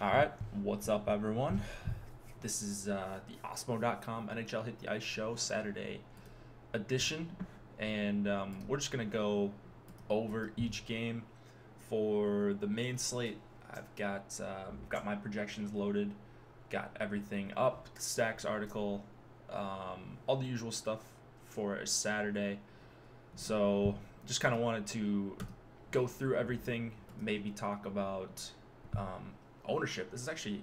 All right, what's up, everyone? This is the Osmo.com NHL Hit the Ice Show Saturday edition, and we're just gonna go over each game for the main slate. I've got my projections loaded, got everything up, the stacks article, all the usual stuff for a Saturday. So just kind of wanted to go through everything, maybe talk about ownership. This is actually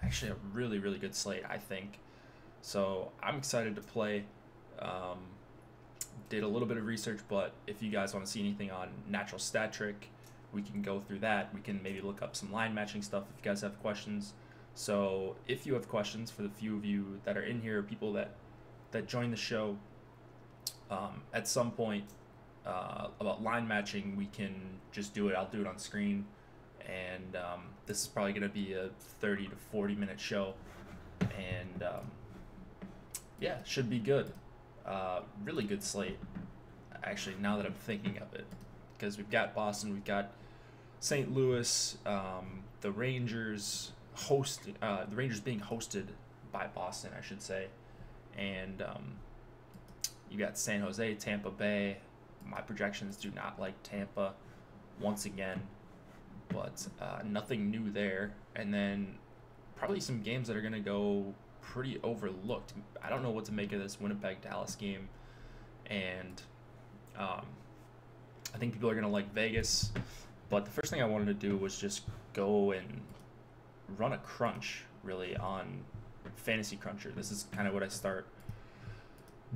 a really good slate, I think. So I'm excited to play. Um, did a little bit of research, but if you guys want to see anything on natural stat trick, we can go through that. We can maybe look up some line matching stuff if you guys have questions. So if you have questions, for the few of you that are in here, people that join the show, at some point about line matching, we can just do it. I'll do it on screen, and this is probably going to be a 30 to 40 minute show, and yeah, should be good. Really good slate, actually, now that I'm thinking of it, because we've got Boston, we've got St. Louis, the Rangers the Rangers being hosted by Boston, I should say, and you got San Jose, Tampa Bay. My projections do not like Tampa once again, but nothing new there. And then probably some games that are going to go pretty overlooked. I don't know what to make of this Winnipeg-Dallas game, and I think people are going to like Vegas. But the first thing I wanted to do was just go and run a crunch, really, on Fantasy Cruncher. This is kind of what I start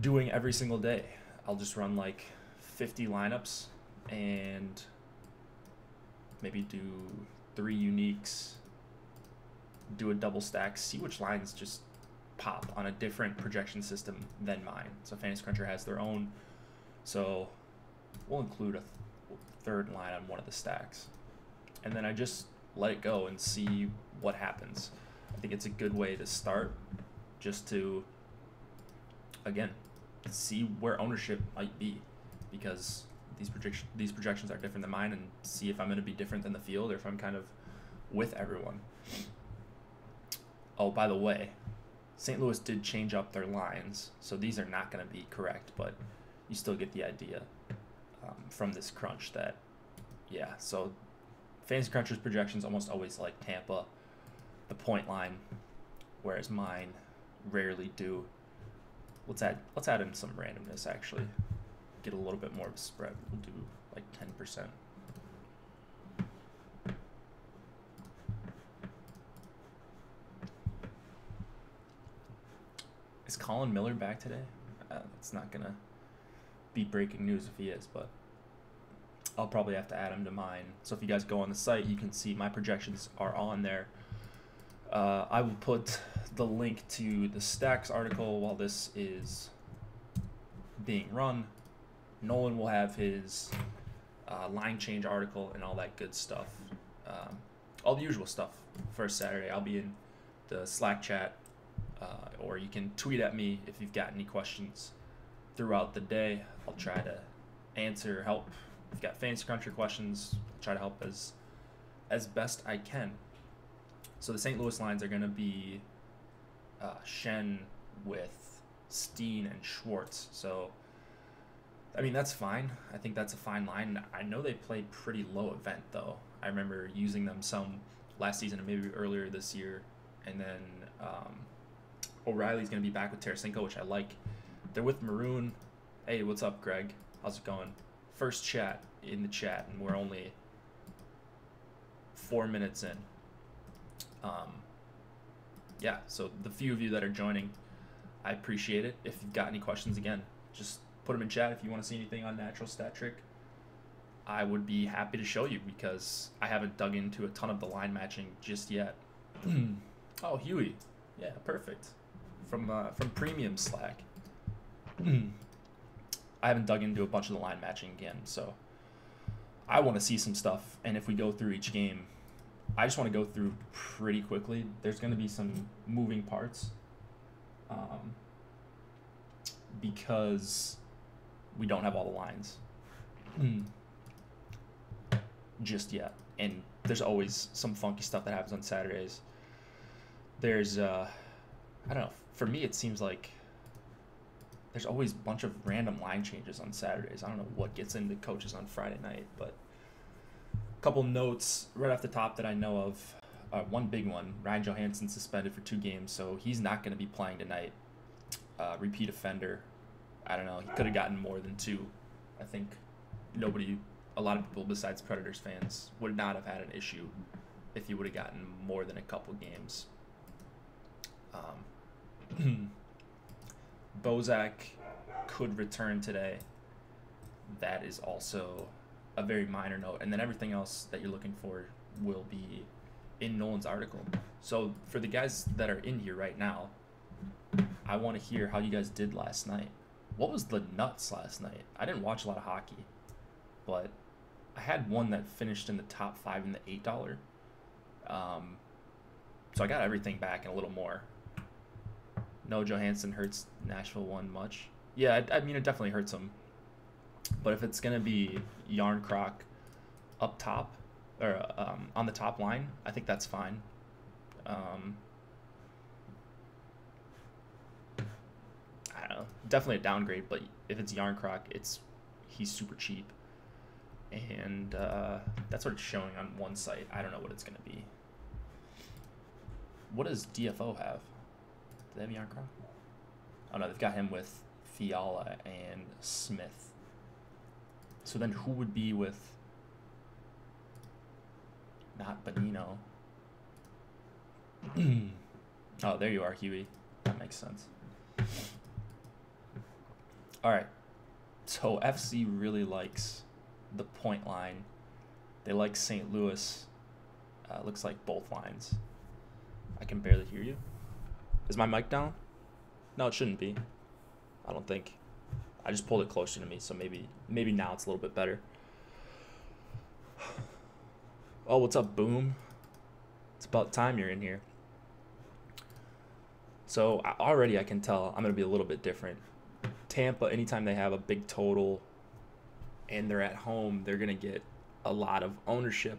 doing every single day. I'll just run like 50 lineups and maybe do 3 uniques, do a double stack, see which lines just pop on a different projection system than mine. So Fantasy Cruncher has their own, so we'll include a third line on one of the stacks, and then I just let it go and see what happens. I think it's a good way to start, just to, again, see where ownership might be, because these projections are different than mine, and see if I'm going to be different than the field, or if I'm kind of with everyone. Oh, by the way, St. Louis did change up their lines, so these are not going to be correct, but you still get the idea from this crunch that, yeah, so Fantasy Cruncher's projections almost always like Tampa, the point line, whereas mine rarely do. Let's add in some randomness, actually. Get a little bit more of a spread. We'll do like 10%. Is Colin Miller back today? It's not gonna be breaking news if he is, but I'll probably have to add him to mine. So if you guys go on the site, you can see my projections are on there. I will put the link to the stacks article while this is being run. Nolan will have his line change article and all that good stuff. All the usual stuff for Saturday. I'll be in the Slack chat, or you can tweet at me if you've got any questions throughout the day. I'll try to answer, help. If you've got Fantasy Cruncher questions, I'll try to help as best I can. So the St. Louis lines are going to be Shen with Steen and Schwartz. So, I mean, that's fine. I think that's a fine line. I know they play pretty low event, though. I remember using them some last season and maybe earlier this year. And then O'Reilly's going to be back with Tarasenko, which I like. They're with Maroon. Hey, what's up, Greg? How's it going? First chat in the chat, and we're only 4 minutes in. Yeah, so the few of you that are joining, I appreciate it. If you've got any questions, again, just put them in chat. If you want to see anything on natural stat trick, I would be happy to show you, because I haven't dug into a ton of the line matching just yet. Oh, Huey. Yeah, perfect. From Premium Slack. I haven't dug into a bunch of the line matching again, so I want to see some stuff. And if we go through each game, I just want to go through pretty quickly. There's going to be some moving parts, because we don't have all the lines just yet. and there's always some funky stuff that happens on Saturdays. There's I don't know. For me, it seems like there's always a bunch of random line changes on Saturdays. I don't know what gets into coaches on Friday night, but a couple notes right off the top that I know of. One big one, Ryan Johansson suspended for 2 games, so he's not going to be playing tonight. Repeat offender. I don't know. He could have gotten more than 2. I think a lot of people besides Predators fans would not have had an issue if he would have gotten more than a couple games. Bozak could return today. That is also a very minor note. And then everything else that you're looking for will be in Nolan's article. So for the guys that are in here right now, I want to hear how you guys did last night. What was the nuts last night? I didn't watch a lot of hockey, but I had one that finished in the top 5 in the $8. So I got everything back and a little more. No, Johansson hurts Nashville one much. Yeah, I mean, it definitely hurts him. But if it's going to be Yarncroc up top, or on the top line, I think that's fine. I don't know. Definitely a downgrade, but if it's Yarncroc, he's super cheap. And that's what it's showing on one site. I don't know what it's going to be. What does DFO have? Do they have Yarncroc? Oh, no, they've got him with Fiala and Smith. So then who would be with... Not Bonino. Oh, there you are, Huey. That makes sense. All right. So FC really likes the point line. They like St. Louis. Looks like both lines. I can barely hear you. Is my mic down? No, it shouldn't be. I don't think. I just pulled it closer to me, so maybe now it's a little bit better. Oh, what's up, Boom? It's about time you're in here. So already I can tell I'm going to be a little bit different. Tampa, anytime they have a big total and they're at home, they're going to get a lot of ownership.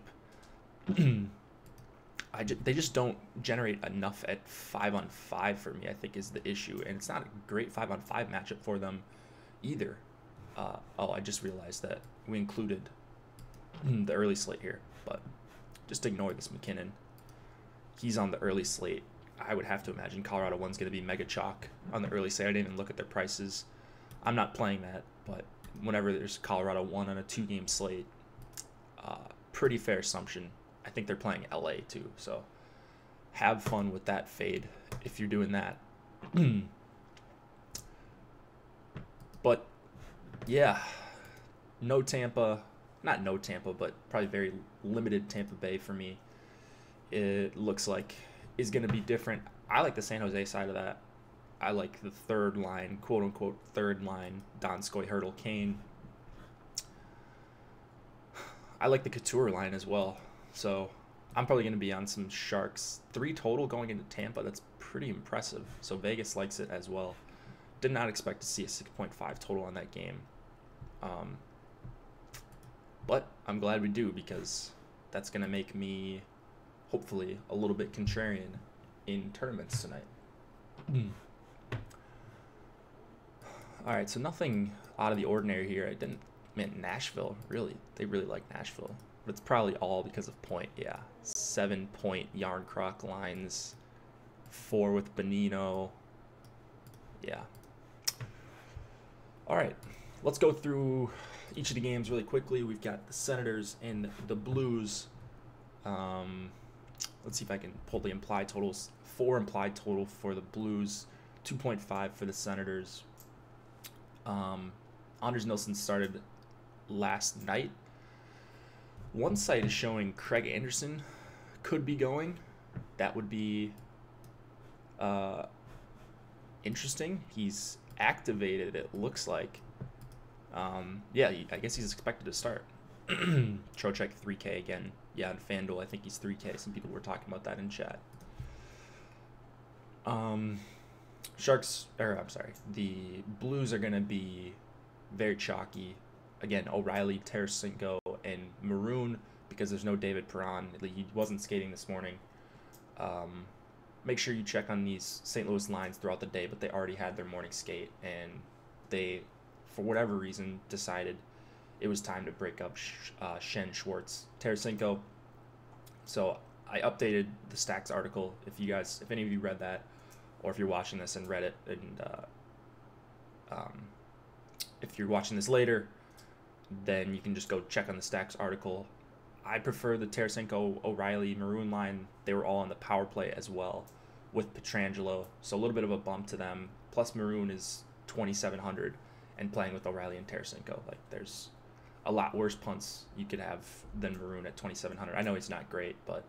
They just don't generate enough at 5-on-5 for me, I think, is the issue. And it's not a great 5-on-5 matchup for them either. I just realized that we included the early slate here, but just ignore this McKinnon. He's on the early slate. I would have to imagine Colorado 1's going to be mega chalk on the early slate. I didn't even look at their prices. I'm not playing that, but whenever there's Colorado 1 on a 2-game slate, pretty fair assumption. I think they're playing LA too, so have fun with that fade if you're doing that. But yeah, no Tampa, not no Tampa, but probably very limited Tampa Bay for me. It looks like is going to be different. I like the San Jose side of that. I like the third line, quote unquote third line, Donskoy, Hurdle, Kane. I like the Couture line as well. So I'm probably going to be on some Sharks. 3 total going into Tampa. That's pretty impressive. So Vegas likes it as well. Did not expect to see a 6.5 total on that game. But I'm glad we do, because that's going to make me hopefully a little bit contrarian in tournaments tonight. All right, so nothing out of the ordinary here. Nashville, really. They really like Nashville. But it's probably all because of point. Yeah, 7-point Yarncroc lines, 4 with Bonino. Yeah. All right, let's go through each of the games really quickly. We've got the Senators and the Blues. Let's see if I can pull the implied totals. 4 implied total for the Blues, 2.5 for the Senators. Anders Nilsson started last night. One site is showing Craig Anderson could be going. That would be interesting. He's activated, it looks like. Yeah, I guess he's expected to start. Trocheck 3K again. Yeah, on FanDuel, I think he's 3K. Some people were talking about that in chat. The Blues are going to be very chalky. Again, O'Reilly, Tarasenko, and Maroon. because there's no David Perron. He wasn't skating this morning. Make sure you check on these St. Louis lines throughout the day, but they already had their morning skate, and they, for whatever reason, decided it was time to break up Shen, Schwartz, Tarasenko. So I updated the Stacks article. If any of you read that, or if you're watching this and read it, and if you're watching this later, then you can just go check on the Stacks article. I prefer the Tarasenko, O'Reilly, Maroon line. They were all on the power play as well with Pietrangelo, so a little bit of a bump to them. Plus Maroon is 2,700 and playing with O'Reilly and Tarasenko. Like, there's a lot worse punts you could have than Maroon at 2,700. I know he's not great, but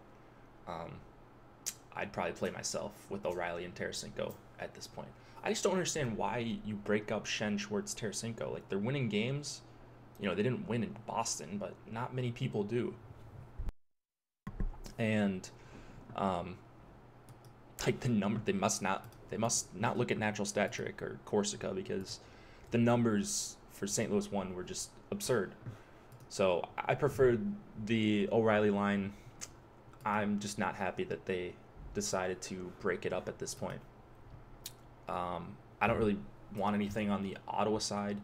I'd probably play myself with O'Reilly and Tarasenko at this point. I just don't understand why you break up Shen, Schwartz, Tarasenko. Like, they're winning games. You know, they didn't win in Boston, but not many people do. And like the number, they must not look at natural stat trick or Corsica, because the numbers for St. Louis 1 were just absurd. So I preferred the O'Reilly line. I'm just not happy that they decided to break it up at this point. I don't really want anything on the Ottawa side.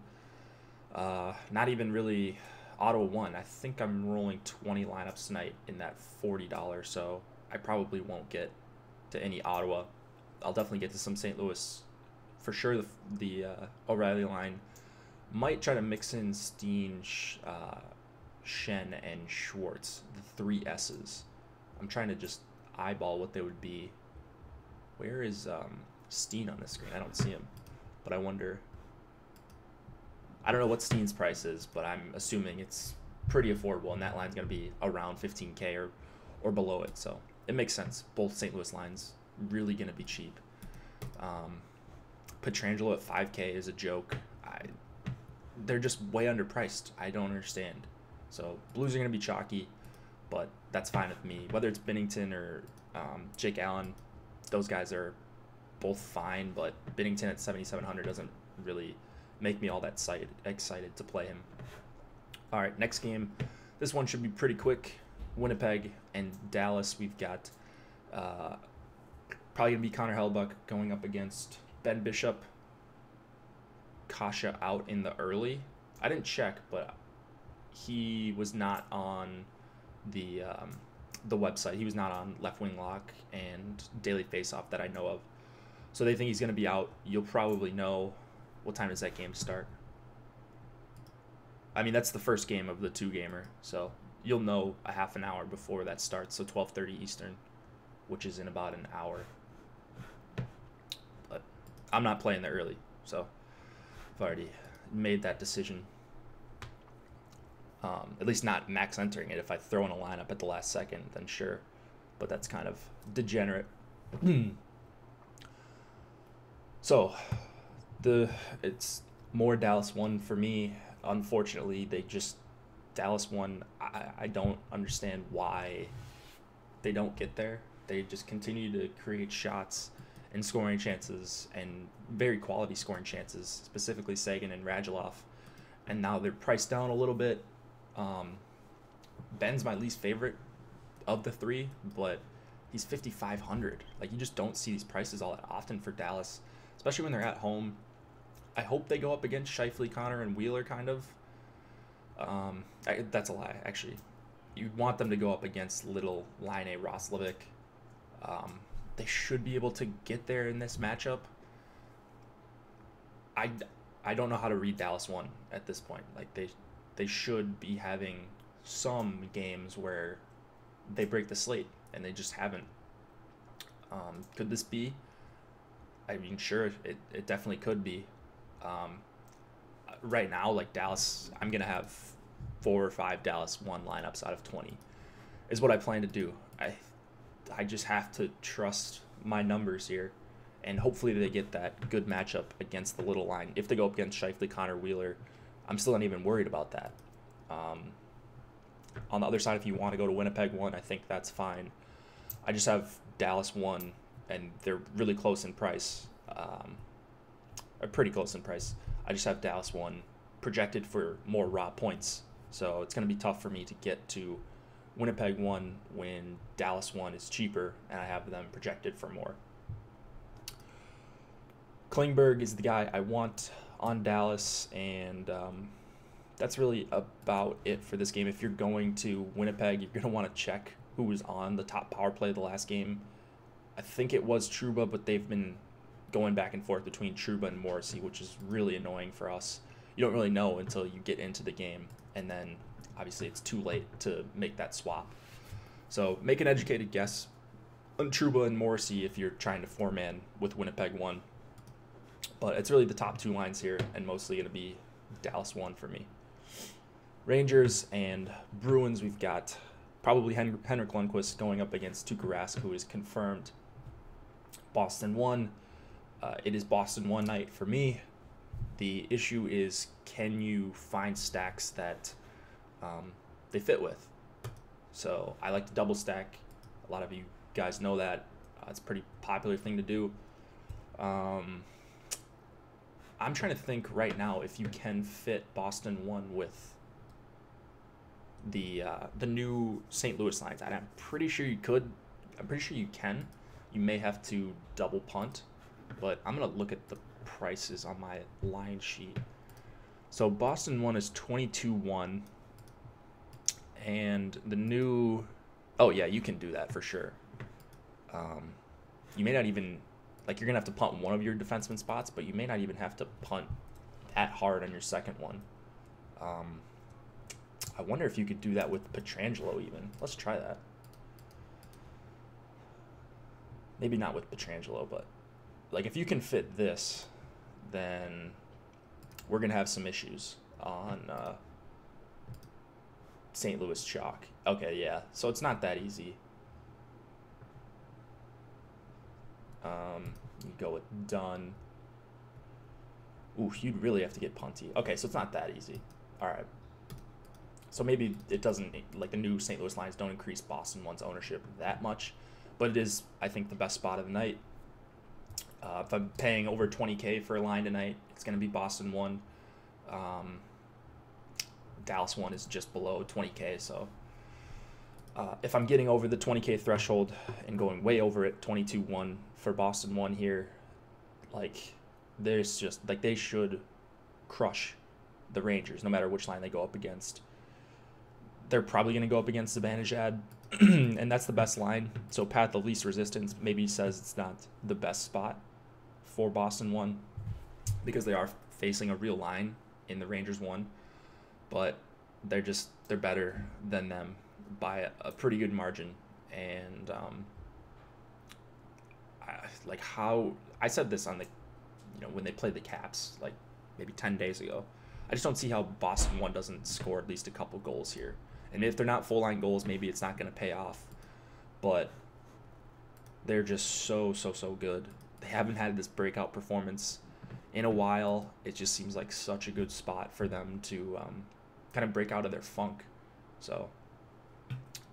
Not even really Ottawa 1. I think I'm rolling 20 lineups tonight in that $40, so I probably won't get to any Ottawa. I'll definitely get to some St. Louis. For sure, the O'Reilly line. Might try to mix in Steen, Shen, and Schwartz, the 3 S's. I'm trying to just eyeball what they would be. Where is Steen on the screen? I don't see him, but I wonder. I don't know what Steen's price is, but I'm assuming it's pretty affordable, and that line's going to be around 15K or below it, so it makes sense. Both St. Louis lines really going to be cheap. Pietrangelo at 5K is a joke. They're just way underpriced. I don't understand. So Blues are going to be chalky, but that's fine with me. Whether it's Binnington or Jake Allen, those guys are both fine, but Binnington at 7,700 doesn't really make me all that excited to play him. All right, next game. This one should be pretty quick. Winnipeg and Dallas. We've got probably going to be Connor Hellebuyck going up against Ben Bishop. Kasha out in the early. I didn't check, but he was not on the website. He was not on Left Wing Lock and Daily Faceoff that I know of. So they think he's going to be out. You'll probably know. What time does that game start? I mean, that's the first game of the 2-gamer, so you'll know a half an hour before that starts, so 12:30 Eastern, which is in about an hour. But I'm not playing the early, so I've already made that decision. At least not max entering it. If I throw in a lineup at the last second, then sure, but that's kind of degenerate. So it's more Dallas 1 for me. Unfortunately, Dallas 1, I don't understand why they don't get there. They just continue to create shots and scoring chances, and very quality scoring chances, specifically Sagan and Radulov. And now they're priced down a little bit. Ben's my least favorite of the 3, but he's 5,500. Like, you just don't see these prices all that often for Dallas, especially when they're at home. I hope they go up against Scheifele, Connor, and Wheeler, kind of. That's a lie, actually. You'd want them to go up against Little, Line A, Roslovic. They should be able to get there in this matchup. I don't know how to read Dallas 1 at this point. Like, they should be having some games where they break the slate, and they just haven't. Could this be? I mean, sure, it definitely could be. Right now, like Dallas, I'm going to have 4 or 5 Dallas 1 lineups out of 20 is what I plan to do. I just have to trust my numbers here, and hopefully they get that good matchup against the little line. If they go up against Scheifele, Connor, Wheeler, I'm still not even worried about that. On the other side, if you want to go to Winnipeg 1, I think that's fine. I just have Dallas 1, and they're really close in price. Are pretty close in price. I just have Dallas 1 projected for more raw points, so it's going to be tough for me to get to Winnipeg won when Dallas won is cheaper, and I have them projected for more. Klingberg is the guy I want on Dallas, and that's really about it for this game. If you're going to Winnipeg, you're going to want to check who was on the top power play the last game. I think it was Trouba, but they've been going back and forth between Trouba and Morrissey, which is really annoying for us. You don't really know until you get into the game, and then obviously it's too late to make that swap. So make an educated guess on Trouba and Morrissey if you're trying to four-man with Winnipeg 1. But it's really the top 2 lines here, and mostly going to be Dallas 1 for me. Rangers and Bruins, we've got probably Henrik Lundqvist going up against Tuukka Rask, who is confirmed. Boston 1. It is Boston 1 night for me. The issue is, can you find stacks that they fit with? So I like to double stack. A lot of you guys know that. It's a pretty popular thing to do. I'm trying to think right now if you can fit Boston 1 with the new St. Louis lines. And I'm pretty sure you could. I'm pretty sure you can. You may have to double punt, but I'm going to look at the prices on my line sheet. So Boston 1 is 22-1, and the new, oh yeah, you can do that for sure. You may not even, like, you're gonna have to punt one of your defenseman spots, but you may not even have to punt that hard on your second one. I wonder if you could do that with Pietrangelo even. Let's try that. Maybe not with Pietrangelo, but like if you can fit this, then we're going to have some issues on St. Louis chalk. Okay, yeah. So it's not that easy. You go with Dunn. Ooh, you'd really have to get punty. Okay, so it's not that easy. All right. So maybe it doesn't, like the new St. Louis lines don't increase Boston 1's ownership that much, but it is, I think, the best spot of the night. If I'm paying over 20K for a line tonight, it's going to be Boston 1. Dallas 1 is just below 20K, so if I'm getting over the 20K threshold and going way over it, 22-1 for Boston 1 here, like, there's just, like, they should crush the Rangers no matter which line they go up against. They're probably going to go up against Zibanejad, and that's the best line. So path of least resistance maybe says it's not the best spot for Boston 1 because they are facing a real line in the Rangers 1, but they're better than them by a pretty good margin. And I said this on the, when they played the Caps like maybe 10 days ago. I just don't see how Boston 1 doesn't score at least a couple goals here. And if they're not full line goals, maybe it's not going to pay off. But they're just so good. They haven't had this breakout performance in a while. It just seems like such a good spot for them to kind of break out of their funk. So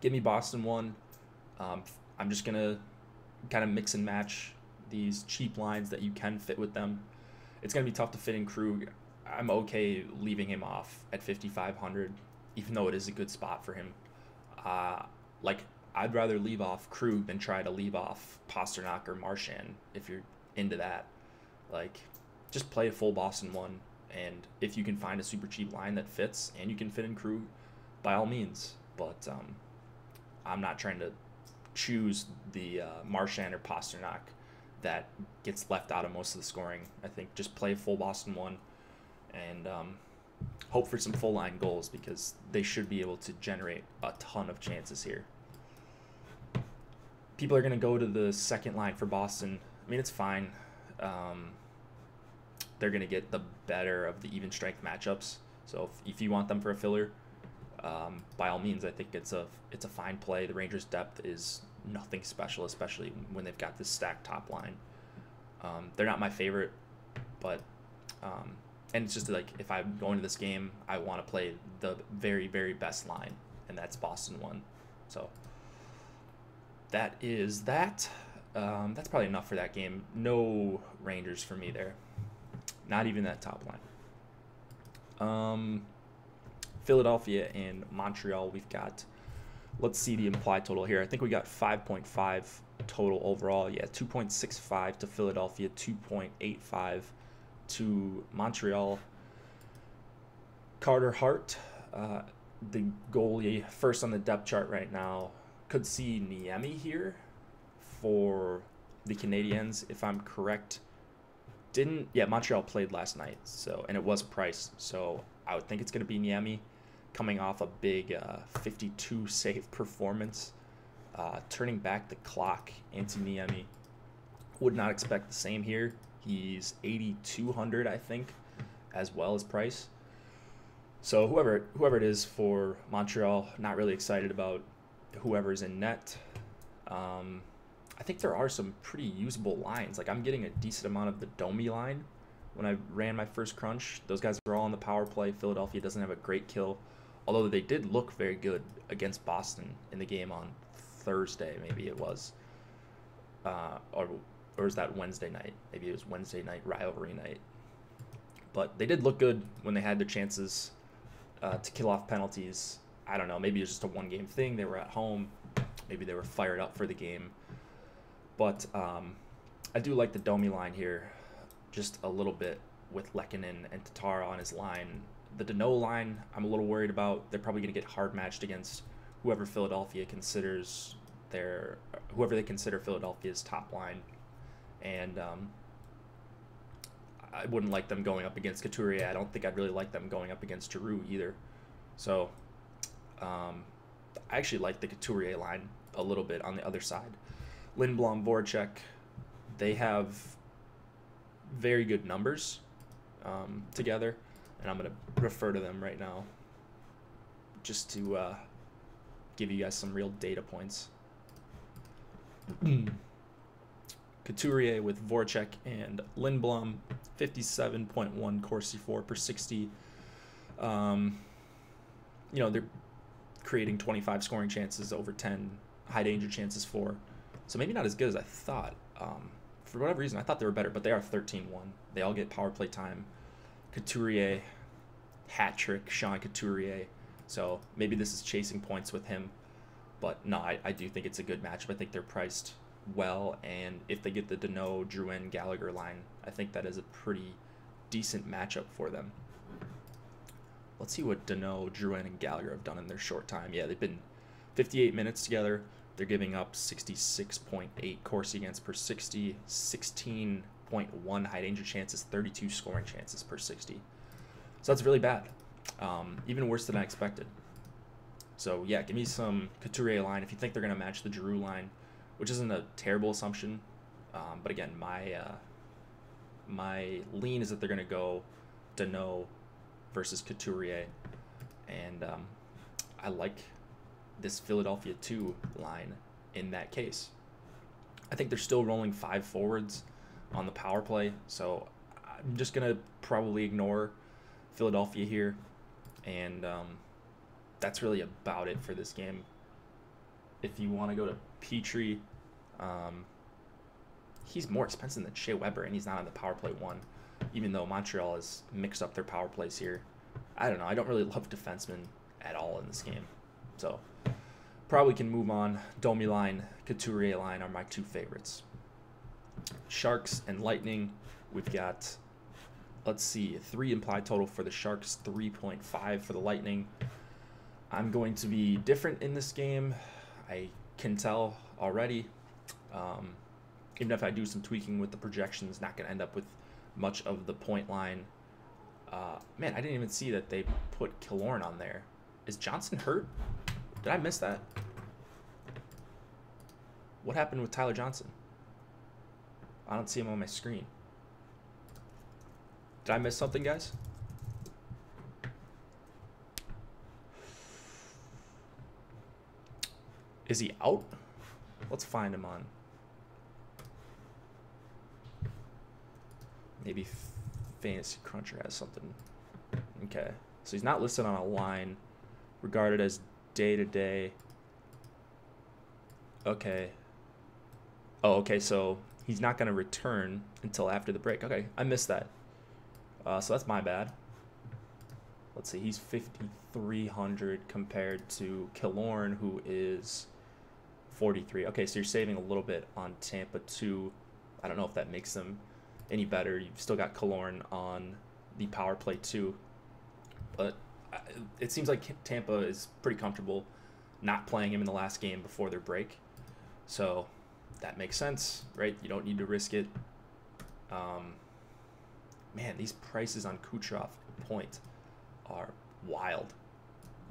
give me Boston 1. I'm just going to kind of mix and match these cheap lines that you can fit with them. It's going to be tough to fit in Krug. I'm okay leaving him off at 5,500, even though it is a good spot for him. I'd rather leave off Krug than try to leave off Pasternak or Marchand if you're into that. Like, just play a full Boston 1, and if you can find a super cheap line that fits and you can fit in Krug, by all means. But I'm not trying to choose the Marchand or Pasternak that gets left out of most of the scoring. I think just play full Boston 1 and hope for some full line goals because they should be able to generate a ton of chances here. People are going to go to the second line for Boston. I mean, it's fine. They're going to get the better of the even strength matchups. So if you want them for a filler, by all means, I think it's a fine play. The Rangers' depth is nothing special, especially when they've got this stacked top line. They're not my favorite, but and it's just like if I'm going to this game, I want to play the very, very best line, and that's Boston 1. So that is that. That's probably enough for that game. No Rangers for me there. Not even that top line. Philadelphia and Montreal, we've got Let's see the implied total here. I think we got 5.5 total overall. Yeah, 2.65 to Philadelphia, 2.85 to Montreal. Carter Hart, the goalie, first on the depth chart right now. Could see Niemi here for the Canadiens, if I'm correct. Montreal played last night, and it was Price, so I would think it's going to be Niemi coming off a big 52 save performance, turning back the clock into Niemi. Would not expect the same here. He's 8,200, I think, as well as Price. So whoever it is for Montreal, not really excited about whoever's in net. I think there are some pretty usable lines. Like, I'm getting a decent amount of the Domi line when I ran my first crunch. Those guys are all on the power play. Philadelphia doesn't have a great kill, although they did look very good against Boston in the game on Thursday, maybe it was. Or was that Wednesday night? Maybe it was Wednesday night, rivalry night. But they did look good when they had their chances to kill off penalties. I don't know, maybe it was just a one-game thing. They were at home. Maybe they were fired up for the game. But I do like the Domi line here just a little bit with Lehkonen and Tatar on his line. The Danault line, I'm a little worried about. They're probably going to get hard matched against whoever they consider Philadelphia's top line. And I wouldn't like them going up against Couturier. I don't think I'd really like them going up against Giroux either. So I actually like the Couturier line a little bit on the other side. Lindblom, Voracek, they have very good numbers together, and I'm going to refer to them right now just to give you guys some real data points. Couturier with Voracek and Lindblom, 57.1 Corsi for per 60. They're creating 25 scoring chances over 10 high danger chances for. So maybe not as good as I thought. For whatever reason, I thought they were better, but they are 13-1. They all get power play time. Couturier, hat trick, Sean Couturier. So maybe this is chasing points with him. But no, I do think it's a good matchup. I think they're priced well, and if they get the Danault, Drouin, Gallagher line, I think that is a pretty decent matchup for them. Let's see what Danault, Drouin, and Gallagher have done in their short time. Yeah, they've been 58 minutes together. They're giving up 66.8 Corsi against per 60, 16.1 high danger chances, 32 scoring chances per 60. So that's really bad. Even worse than I expected. So yeah, give me some Couturier line if you think they're going to match the Giroux line, which isn't a terrible assumption. But again, my lean is that they're going to go Danault versus Couturier. And I like this Philadelphia 2 line in that case. I think they're still rolling 5 forwards on the power play, so I'm just going to probably ignore Philadelphia here. And that's really about it for this game. If you want to go to Petrie, he's more expensive than Shea Weber, and he's not on the power play 1, even though Montreal has mixed up their power plays here. I don't know. I don't really love defensemen at all in this game. So probably can move on. Domi line, Couturier line are my 2 favorites. Sharks and Lightning, we've got, let's see, 3 implied total for the Sharks, 3.5 for the Lightning. I'm going to be different in this game. I can tell already. Even if I do some tweaking with the projections, not going to end up with much of the point line. Man, I didn't even see that they put Killorn on there. Is Johnson hurt? Did I miss that? What happened with Tyler Johnson? I don't see him on my screen. Did I miss something, guys? Is he out? Let's find him on. Maybe Fantasy Cruncher has something. Okay. So he's not listed on a line. Regarded as day-to-day. Okay. Oh, okay. So he's not going to return until after the break. Okay. I missed that. So that's my bad. let's see, he's 5,300 compared to Killorn, who is 43. Okay, so you're saving a little bit on Tampa too. I don't know if that makes them any better. You've still got Killorn on the power play too, but it seems like Tampa is pretty comfortable not playing him in the last game before their break, so that makes sense, right? You don't need to risk it. Man, these prices on Kucherov point are wild.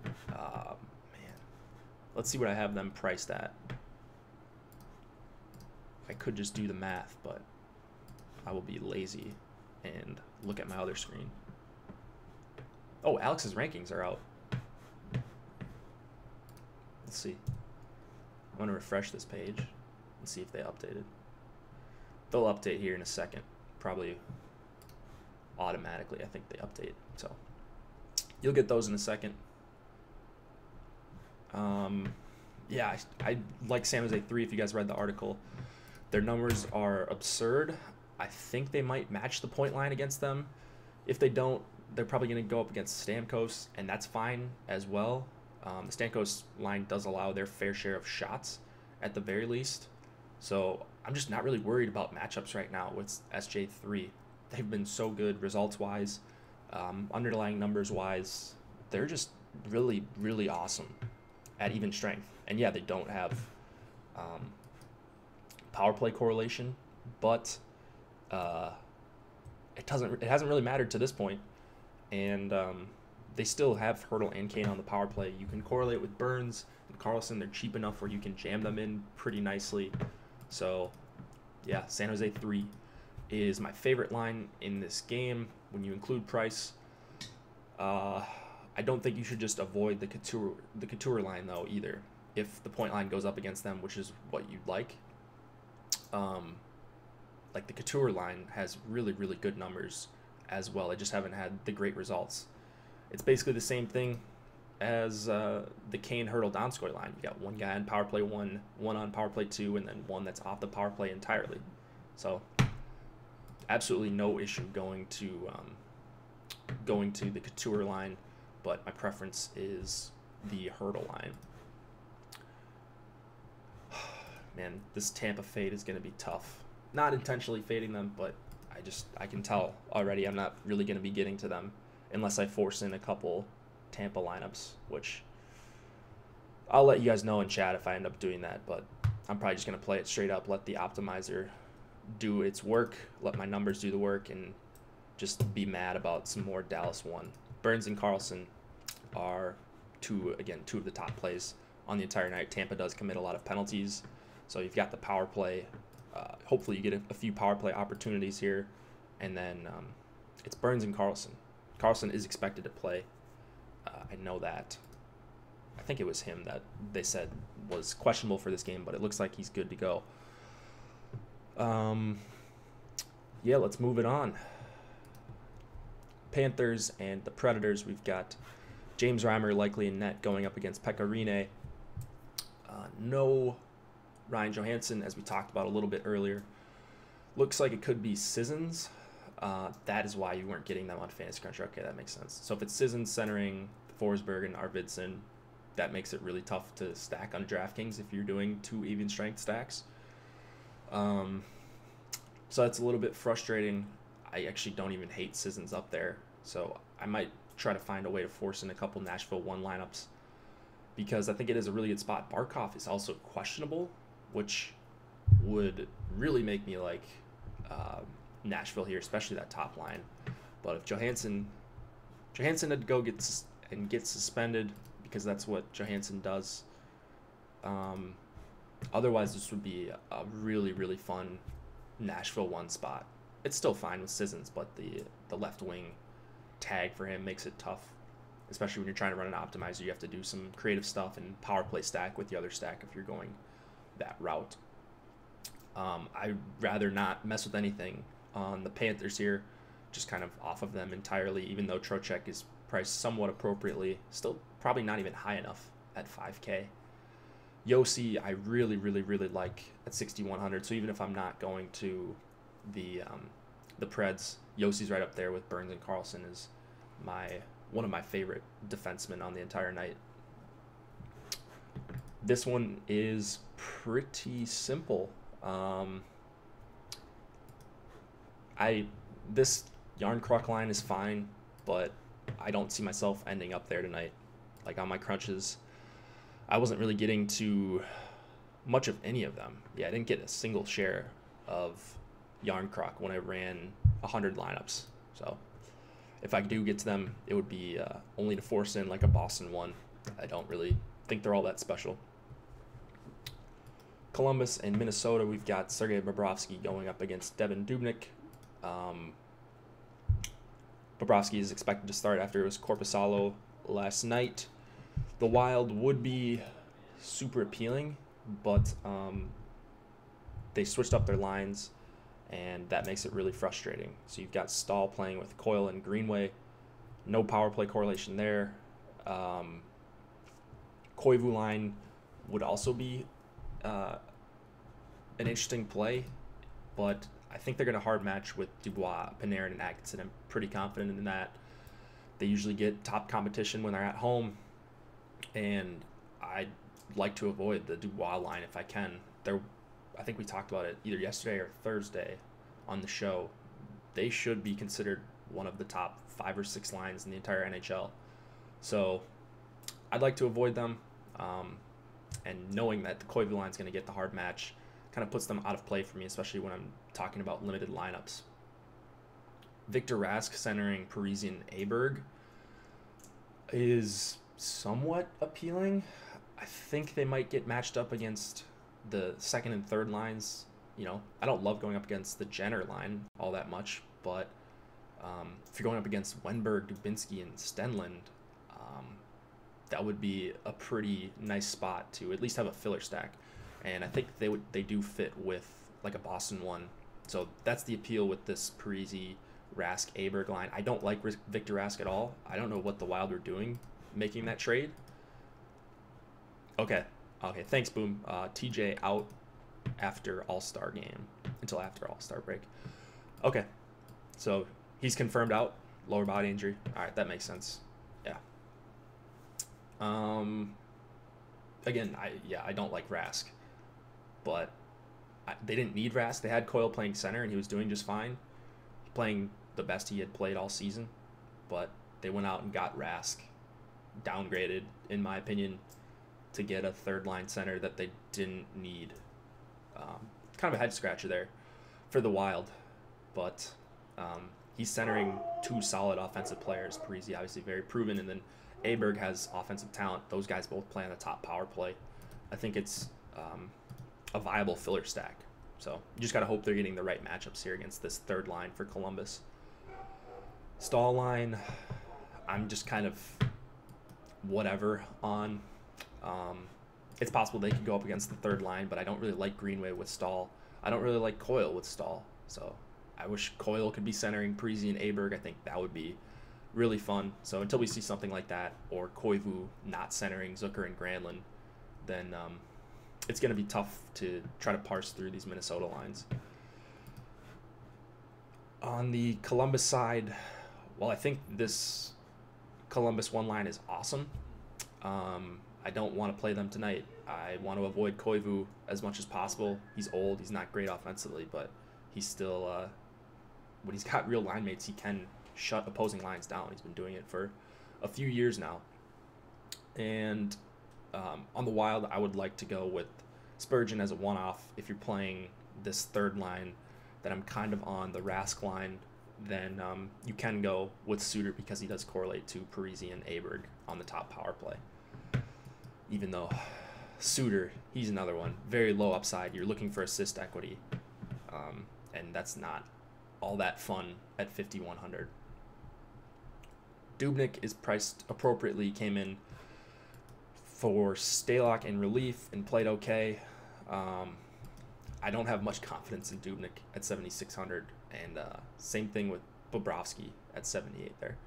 Man, let's see what I have them priced at. I could just do the math, but I will be lazy and look at my other screen. Oh, Alex's rankings are out. Let's see. I'm going to refresh this page and see if they updated. They'll update here in a second. Probably automatically, I think they update. So you'll get those in a second. Yeah, I like San Jose 3 if you guys read the article. Their numbers are absurd. I think they might match the point line against them. If they don't, they're probably going to go up against Stamkos, and that's fine as well. The Stamkos line does allow their fair share of shots at the very least. So I'm just not really worried about matchups right now with SJ3. They've been so good results-wise, underlying numbers-wise. They're just really, really awesome at even strength. And yeah, they don't have power play correlation, but it hasn't really mattered to this point. And they still have Hurdle and Kane on the power play. You can correlate with Burns and Carlson. They're cheap enough where you can jam them in pretty nicely. So yeah, San Jose 3 is my favorite line in this game when you include price. I don't think you should just avoid the Couture line though either. If the point line goes up against them, which is what you'd like. Like the Couture line has really, really good numbers as well. They just haven't had the great results. It's basically the same thing as the Kane Hurdle Donskoy line. You got one guy on power play 1, one on power play 2, and then one that's off the power play entirely. So absolutely no issue going to the Couture line, but my preference is the Hurdle line. Man, this Tampa fade is going to be tough. Not intentionally fading them, but I can tell already I'm not really going to be getting to them unless I force in a couple Tampa lineups, which I'll let you guys know in chat if I end up doing that, but I'm probably just going to play it straight up, let the optimizer do its work, let my numbers do the work, and just be mad about some more Dallas 1. Burns and Carlson are two of the top plays on the entire night. Tampa does commit a lot of penalties, so you've got the power play. Hopefully you get a few power play opportunities here, and then it's Burns and Carlson. Carlson is expected to play. I know that. I think it was him that they said was questionable for this game, but it looks like he's good to go. Yeah, let's move it on. Panthers and the Predators. We've got James Reimer likely in net going up against Pekka Rinne. No Ryan Johansson, as we talked about a little bit earlier. Looks like it could be Sissons. That is why you weren't getting them on Fantasy Cruncher. Okay, that makes sense. So if it's Sissons centering Forsberg and Arvidsson, that makes it really tough to stack on DraftKings if you're doing 2 even strength stacks. So that's a little bit frustrating. I actually don't even hate Sissons up there, so I might try to find a way to force in a couple Nashville 1 lineups because I think it is a really good spot. Barkov is also questionable, which would really make me like Nashville here, especially that top line. But if Johansson had to go get suspended, because that's what Johansson does. Otherwise, this would be a really, really fun Nashville 1 spot. It's still fine with Sissons, but the left wing tag for him makes it tough, especially when you're trying to run an optimizer. You have to do some creative stuff and power play stack with the other stack if you're going that route. I'd rather not mess with anything on the Panthers here, just kind of off of them entirely, even though Trocheck is priced somewhat appropriately. Still probably not even high enough at 5K. Yossi, I really, really, really like at 6,100. So even if I'm not going to the Preds, Yossi's right up there with Burns and Carlson is my one of my favorite defensemen on the entire night. This one is pretty simple. This Yarncroc line is fine, but I don't see myself ending up there tonight. Like on my crunches, I wasn't really getting to much of any of them. Yeah, I didn't get a single share of Yarncroc when I ran 100 lineups. So if I do get to them, it would be only to force in like a Boston one. I don't really think they're all that special. Columbus and Minnesota, we've got Sergei Bobrovsky going up against Devan Dubnyk. Bobrovsky is expected to start after it was Korpisalo last night. The Wild would be super appealing, but they switched up their lines, and that makes it really frustrating. So you've got Stahl playing with Coyle and Greenway. No power play correlation there. Koivu line would also be an interesting play, but I think they're going to hard match with Dubois, Panarin, and Atkinson. I'm pretty confident in that. They usually get top competition when they're at home, and I'd like to avoid the Dubois line if I can. I think we talked about it either yesterday or Thursday on the show. They should be considered one of the top 5 or 6 lines in the entire NHL. So I'd like to avoid them, and knowing that the Koivu line is going to get the hard match kind of puts them out of play for me, especially when I'm talking about limited lineups. Victor Rask centering Parisian Aberg is somewhat appealing. I think they might get matched up against the second and third lines. You know, I don't love going up against the Jenner line all that much, but if you're going up against Wenberg, Dubinsky, and Stenlund, that would be a pretty nice spot to at least have a filler stack. And I think they do fit with like a Boston one. So that's the appeal with this Parise, Rask, Aberg line. I don't like Victor Rask at all. I don't know what the Wild are doing making that trade. Okay, thanks, Boom. TJ out after All-Star game, until after All-Star break. Okay, so he's confirmed out, lower body injury. All right, that makes sense. Yeah. Again, I don't like Rask, but they didn't need Rask. They had Coyle playing center, and he was doing just fine, playing the best he had played all season. But they went out and got Rask, downgraded, in my opinion, to get a third-line center that they didn't need. Kind of a head-scratcher there for the Wild, but he's centering 2 solid offensive players. Parise, obviously very proven, and then Aberg has offensive talent. Those guys both play on the top power play. I think it's a viable filler stack. So you just got to hope they're getting the right matchups here against this third line for Columbus. Stahl line, I'm just kind of whatever on. It's possible they could go up against the third line, but I don't really like Greenway with Stahl. I don't really like Coyle with Stahl. So I wish Coyle could be centering Parise and Aberg. I think that would be really fun. So until we see something like that, or Koivu not centering Zucker and Granlund, then it's going to be tough to try to parse through these Minnesota lines. On the Columbus side, well, I think this Columbus one line is awesome. I don't want to play them tonight. I want to avoid Koivu as much as possible. He's old. He's not great offensively, but he's still, when he's got real line mates, he can shut opposing lines down. He's been doing it for a few years now. And on the Wild, I would like to go with Spurgeon as a one-off. If you're playing this third line that I'm kind of on, the Rask line, then you can go with Suter because he does correlate to Parise and Aberg on the top power play. Even though Suter, he's another one. Very low upside. You're looking for assist equity. And that's not all that fun at 5,100. Dubnyk is priced appropriately, came in for Stalock in relief and played okay. I don't have much confidence in Dubnyk at 7,600, and same thing with Bobrovsky at 78 there.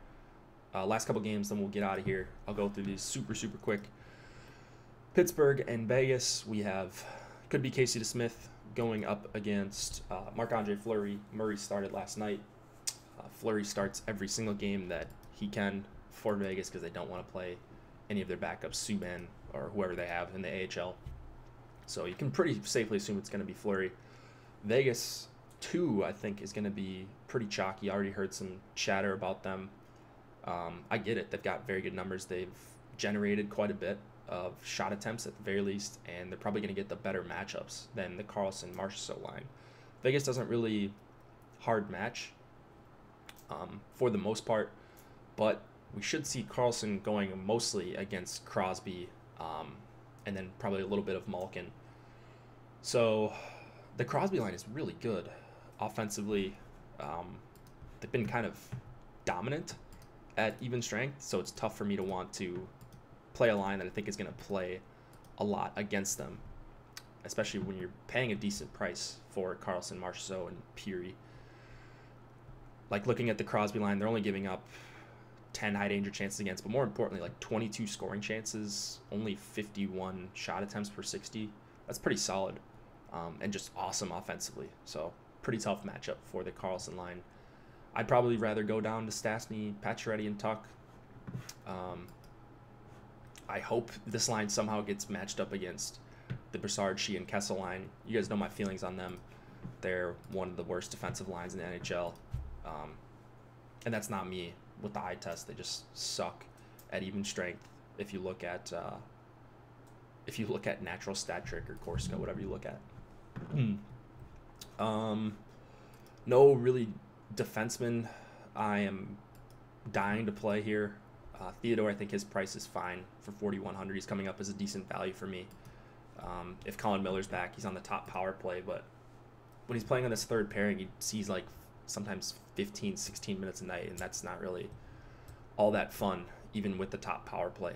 Last couple games, then we'll get out of here. I'll go through these super quick. Pittsburgh and Vegas, we have, could be Casey DeSmith going up against Marc-Andre Fleury. Murray started last night. Fleury starts every single game that he can for Vegas because they don't want to play any of their backups, Subban or whoever they have in the AHL. So you can pretty safely assume it's going to be Fleury. Vegas 2, I think, is going to be pretty chalky. I already heard some chatter about them. I get it. They've got very good numbers. They've generated quite a bit of shot attempts at the very least, and they're probably going to get the better matchups than the Carlson-Marchessault line. Vegas doesn't really hard match for the most part, but we should see Carlson going mostly against Crosby, and then probably a little bit of Malkin. So the Crosby line is really good offensively. They've been kind of dominant at even strength, so it's tough for me to want to play a line that I think is going to play a lot against them, especially when you're paying a decent price for Carlson, Marchessault, and Peary. Like looking at the Crosby line, they're only giving up 10 high danger chances against, but more importantly, like 22 scoring chances, only 51 shot attempts per 60. That's pretty solid, and just awesome offensively. So pretty tough matchup for the Carlson line. I'd probably rather go down to Stastny, Pacioretty, and Tuch. I hope this line somehow gets matched up against the Brassard, Shea, and Kessel line. You guys know my feelings on them. They're one of the worst defensive lines in the NHL. And that's not me with the eye test. They just suck at even strength. If you look at natural stat trick or Corsica, whatever you look at. No really defenseman I am dying to play here. Theodore, I think his price is fine for 4,100. He's coming up as a decent value for me. If Colin Miller's back, he's on the top power play, but when he's playing on this third pairing, he sees like sometimes 15, 16 minutes a night, and that's not really all that fun, even with the top power play.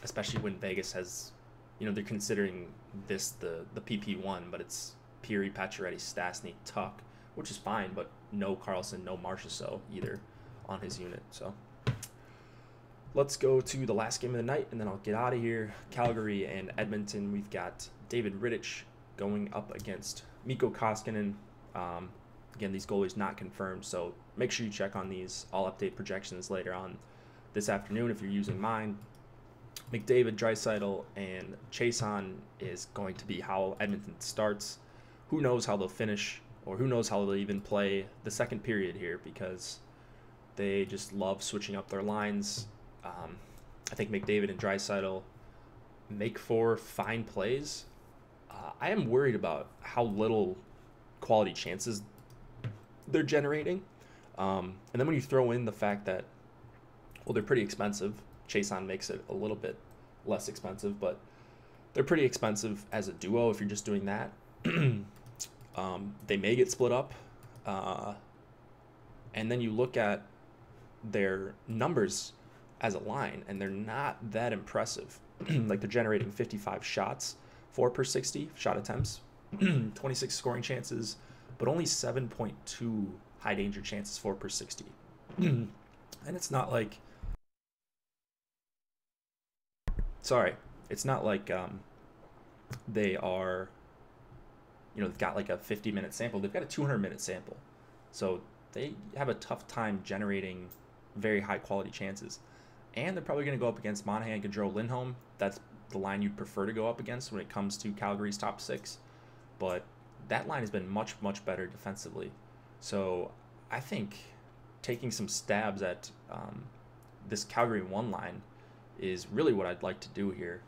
Especially when Vegas has, they're considering this the PP1, but it's Peary, Pacioretty, Stastny, Tuch, which is fine, but no Carlson, no Marchessault either on his unit. So let's go to the last game of the night, and then I'll get out of here. Calgary and Edmonton. We've got David Rittich going up against Mikko Koskinen. Again, these goalies not confirmed, so make sure you check on these. I'll update projections later on this afternoon if you're using mine. McDavid, Draisaitl, and Chiasson is going to be how Edmonton starts. Who knows how they'll finish, or who knows how they'll even play the second period here, because they just love switching up their lines. I think McDavid and Draisaitl make for fine plays. I am worried about how little quality chances they're generating. And then when you throw in the fact that, well, they're pretty expensive. Chiasson makes it a little bit less expensive, but they're pretty expensive as a duo if you're just doing that. They may get split up. And then you look at their numbers as a line, and they're not that impressive. Like they're generating 55 shots, 4 per 60 shot attempts, 26 scoring chances, but only 7.2 high danger chances, 4 per 60. And it's not like, they are, they've got like a 50-minute sample. They've got a 200-minute sample. So they have a tough time generating very high quality chances. And they're probably going to go up against Monahan, Gaudreau, Lindholm. That's the line you'd prefer to go up against when it comes to Calgary's top six. But that line has been much, much better defensively. So I think taking some stabs at this Calgary 1 line is really what I'd like to do here.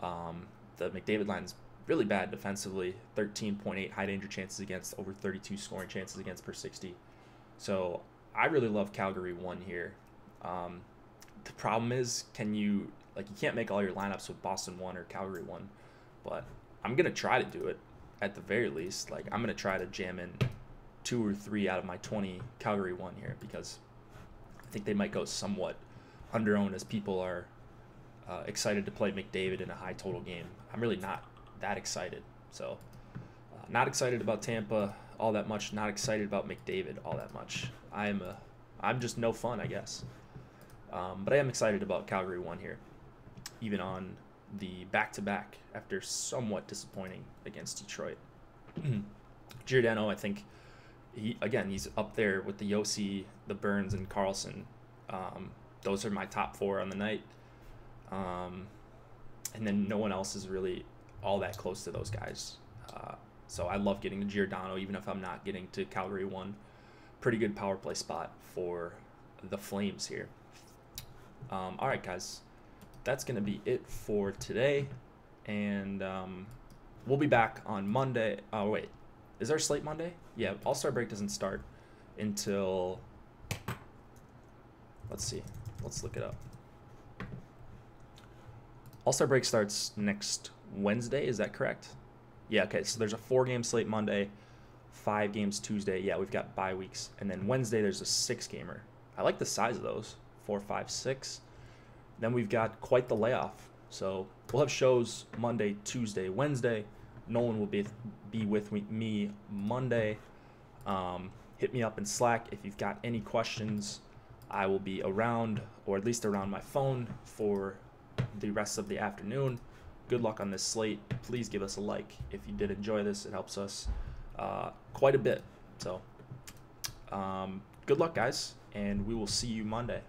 The McDavid line's really bad defensively, 13.8 high danger chances against, over 32 scoring chances against per 60. So I really love Calgary 1 here. The problem is, you can't make all your lineups with Boston 1 or Calgary 1, but I'm going to try to do it at the very least. Like, I'm going to try to jam in 2 or 3 out of my 20 Calgary 1 here, because I think they might go somewhat under-owned as people are excited to play McDavid in a high total game. I'm really not that excited. So not excited about Tampa all that much, not excited about McDavid all that much. I'm just no fun, I guess. But I am excited about Calgary 1 here, even on the back-to-back after somewhat disappointing against Detroit. Giordano, I think, he's up there with the Yossi, the Burns, and Carlson. those are my top 4 on the night. And then no one else is really all that close to those guys. So I love getting to Giordano, even if I'm not getting to Calgary 1. Pretty good power play spot for the Flames here. All right, guys. That's going to be it for today. And we'll be back on Monday. Oh, wait. Is there slate Monday? Yeah, All-Star break doesn't start until... Let's see. Let's look it up. All-Star break starts next Wednesday. Is that correct? Yeah, okay. So there's a 4-game slate Monday, 5 games Tuesday. Yeah, we've got bye weeks. And then Wednesday, there's a 6-gamer. I like the size of those. 4, 5, 6. Then we've got quite the layoff. So we'll have shows Monday, Tuesday, Wednesday. Nolan will be with me Monday. Hit me up in Slack if you've got any questions. I will be around, or at least around my phone, for the rest of the afternoon. Good luck on this slate. Please give us a like if you did enjoy this. It helps us quite a bit. So good luck, guys, and we will see you Monday.